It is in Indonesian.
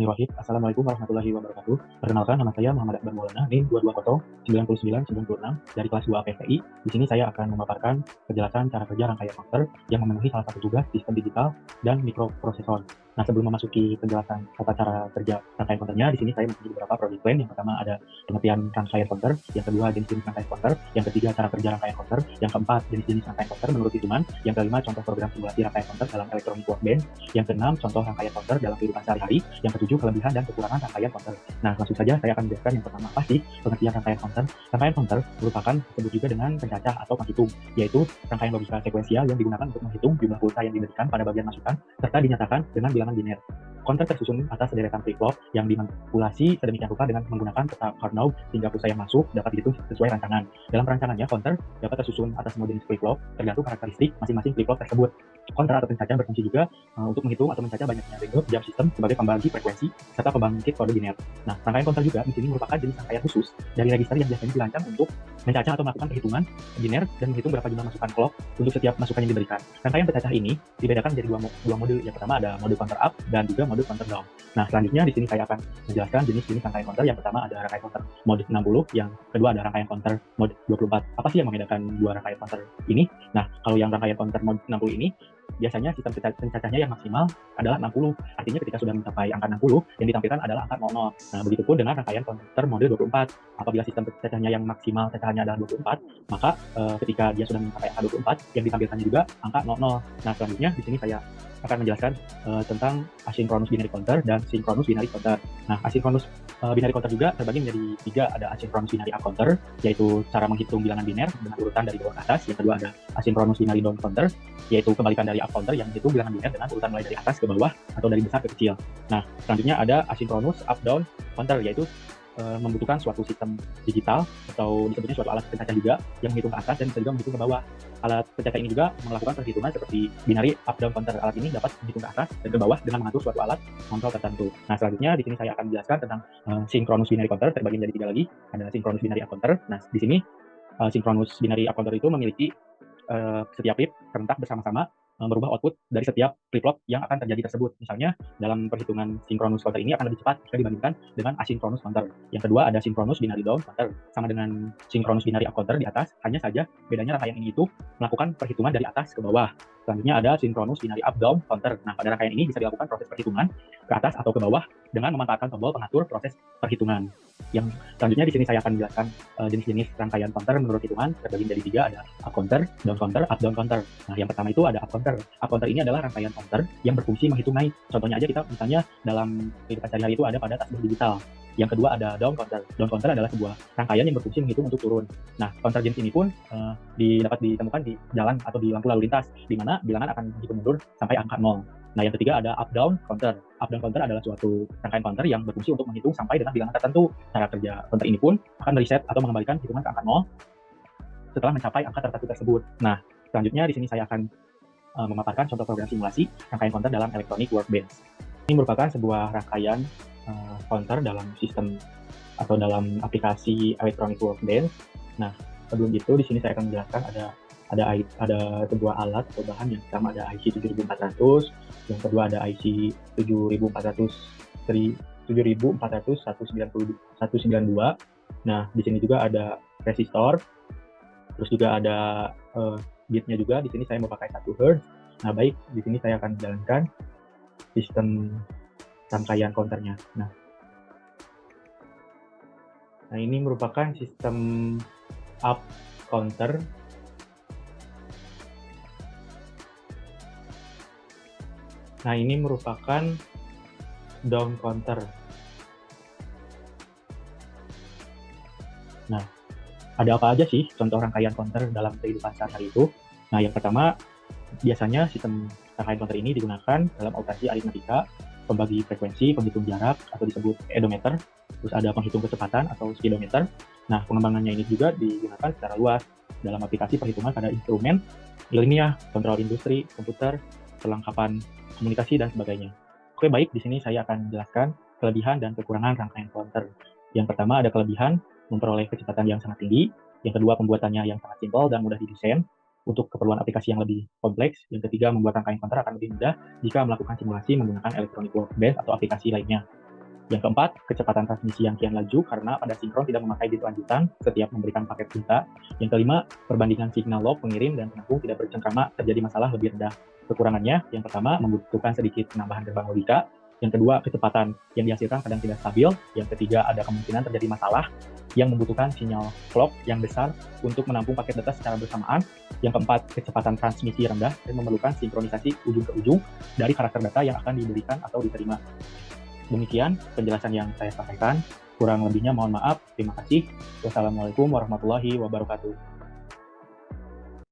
Bismillahirrahmanirrahim. Assalamualaikum warahmatullahi wabarakatuh. Perkenalkan, nama saya Muhammad Akbar Maulana, NIM 220 9996 dari kelas 2 PFTI. Di sini saya akan memaparkan penjelasan cara kerja rangkaian komputer yang memenuhi salah satu tugas sistem digital dan mikroprosesor. Nah, sebelum memasuki penjelasan tata cara kerja rangkaian komputernya, di sini saya mempunyai beberapa project plan. Yang pertama ada pengertian rangkaian komputer, yang kedua jenis-jenis rangkaian komputer, yang ketiga cara kerja rangkaian komputer, yang keempat jenis-jenis rangkaian komputer menurut hitungan, yang kelima contoh program simulasi rangkaian komputer dalam electronic workbench, yang keenam contoh rangkaian komputer dalam kehidupan sehari-hari, yang ketujuh kelebihan dan kekurangan rangkaian komputer. Nah, langsung saja saya akan menjelaskan yang pertama apa sih pengertian rangkaian komputer. Rangkaian komputer merupakan disebut juga dengan pencacah atau penghitung, yaitu rangkaian logika sekuensial yang digunakan untuk menghitung jumlah pulsa yang diberikan pada bagian masukan serta dinyatakan dengan bilangan biner. Konter tersusun atas sederetan flip-flop yang dimanipulasi sedemikian rupa dengan menggunakan peta Karnaugh sehingga pulsa yang masuk dapat dihitung sesuai rancangan. Dalam perancangannya, konter dapat tersusun atas semua jenis flip-flop tergantung karakteristik masing-masing flip-flop tersebut. Konter atau pencacah berfungsi juga untuk menghitung atau mencacah banyaknya ringloop jam sistem sebagai pembagi frekuensi serta pembangkit kode biner. Nah, rangkaian konter juga di sini merupakan jenis rangkaian khusus dari register yang biasanya dirancang untuk mencacah atau melakukan perhitungan biner dan menghitung berapa jumlah masukan clock untuk setiap masukan yang diberikan. Rangkaian pencacah ini dibedakan menjadi dua mode. Yang pertama ada mode counter up dan juga mode counter down. Nah, selanjutnya di sini saya akan menjelaskan jenis-jenis rangkaian counter. Yang pertama ada rangkaian counter mode 60, yang kedua ada rangkaian counter mode 24. Apa sih yang membedakan dua rangkaian counter ini? Nah, kalau yang rangkaian counter mode 60 ini biasanya sistem pencacahnya yang maksimal adalah 60. Artinya ketika sudah mencapai angka 60, yang ditampilkan adalah angka 00. Nah, begitupun dengan rangkaian counter mode 24. Apabila sistem pencacahnya yang maksimal cacahannya adalah 24, maka ketika dia sudah mencapai angka 24, yang ditampilkannya juga angka 00. Nah, selanjutnya di sini saya akan menjelaskan tentang asynchronous binary counter dan synchronous binary counter. Nah, asynchronous binary counter juga terbagi menjadi tiga. Ada asynchronous binary up counter, yaitu cara menghitung bilangan biner dengan urutan dari bawah ke atas. Yang kedua ada asynchronous binary down counter, yaitu kebalikan dari up counter yang menghitung bilangan biner dengan urutan mulai dari atas ke bawah atau dari besar ke kecil. Nah, selanjutnya ada asynchronous up down counter, yaitu membutuhkan suatu sistem digital atau disebutnya suatu alat pencacah juga yang menghitung ke atas dan bisa juga menghitung ke bawah. Alat pencacah ini juga melakukan perhitungan seperti binary up down counter. Alat ini dapat menghitung ke atas dan ke bawah dengan mengatur suatu alat kontrol tertentu. Nah, selanjutnya di sini saya akan menjelaskan tentang synchronous binary counter, terbagi menjadi tiga lagi. Ada synchronous binary up counter. Nah, di sini synchronous binary up counter itu memiliki setiap bit serentak bersama-sama merubah output dari setiap flip-flop yang akan terjadi tersebut. Misalnya, dalam perhitungan synchronous counter ini akan lebih cepat jika dibandingkan dengan asynchronous counter. Yang kedua ada synchronous binary down counter. Sama dengan synchronous binary up counter di atas, hanya saja bedanya rangkaian ini itu melakukan perhitungan dari atas ke bawah. Selanjutnya ada synchronous binary up down counter. Nah, pada rangkaian ini bisa dilakukan proses perhitungan ke atas atau ke bawah dengan memanfaatkan tombol pengatur proses perhitungan. Yang selanjutnya di sini saya akan menjelaskan jenis-jenis rangkaian counter menurut hitungan, terbagi dari tiga. Ada up counter, down counter, up down counter. Nah, yang pertama itu ada up counter. Up counter ini adalah rangkaian counter yang berfungsi menghitung naik. Contohnya aja kita misalnya dalam kehidupan sehari-hari itu ada pada tasbih digital. Yang kedua ada down counter. Down counter adalah sebuah rangkaian yang berfungsi menghitung untuk turun. Nah, counter jenis ini pun dapat ditemukan di jalan atau di lampu lalu lintas, di mana bilangan akan dihitung mundur sampai angka 0. Nah, yang ketiga ada up down counter. Up down counter adalah suatu rangkaian counter yang berfungsi untuk menghitung sampai dengan bilangan tertentu. Cara kerja counter ini pun akan mereset atau mengembalikan hitungan ke angka 0 setelah mencapai angka tertentu tersebut. Nah, selanjutnya di sini saya akan memaparkan contoh program simulasi rangkaian counter dalam electronic workbench. Ini merupakan sebuah rangkaian counter dalam sistem atau dalam aplikasi electronic workbench. Nah, sebelum itu di sini saya akan menjelaskan ada sebuah alat atau bahan. Yang pertama ada IC 7400, yang kedua ada IC 7400 192. Nah, di sini juga ada resistor, terus juga ada bitnya juga. Di sini saya memakai 1 Hz. Nah, baik, di sini saya akan menjalankan sistem rangkaian counternya. Nah, ini merupakan sistem up counter. Nah, ini merupakan down counter. Nah, ada apa aja sih contoh rangkaian counter dalam kehidupan sehari-hari itu? Nah, yang pertama, biasanya sistem rangkaian counter ini digunakan dalam operasi aritmatika, pembagi frekuensi, penghitung jarak atau disebut odometer, terus ada penghitung kecepatan atau speedometer. Nah, pengembangannya ini juga digunakan secara luas dalam aplikasi perhitungan pada instrumen ilmiah, kontrol industri, komputer, perlengkapan komunikasi dan sebagainya. Oke, baik, di sini saya akan menjelaskan kelebihan dan kekurangan rangkaian counter. Yang pertama ada kelebihan, memperoleh kecepatan yang sangat tinggi. Yang kedua, pembuatannya yang sangat simpel dan mudah didesain untuk keperluan aplikasi yang lebih kompleks. Yang ketiga, membuat rangkaian counter akan lebih mudah jika melakukan simulasi menggunakan electronic workbench atau aplikasi lainnya. Yang keempat, kecepatan transmisi yang kian laju karena pada sinkron tidak memakai bit lanjutan setiap memberikan paket perintah. Yang kelima, perbandingan signal log pengirim dan penampung tidak bercengkrama, terjadi masalah lebih rendah. Kekurangannya, yang pertama, membutuhkan sedikit penambahan gerbang logika. Yang kedua, kecepatan yang dihasilkan kadang tidak stabil. Yang ketiga, ada kemungkinan terjadi masalah yang membutuhkan sinyal clock yang besar untuk menampung paket data secara bersamaan. Yang keempat, kecepatan transmisi rendah dan memerlukan sinkronisasi ujung ke ujung dari karakter data yang akan diberikan atau diterima. Demikian penjelasan yang saya sampaikan. Kurang lebihnya mohon maaf. Terima kasih. Wassalamualaikum warahmatullahi wabarakatuh.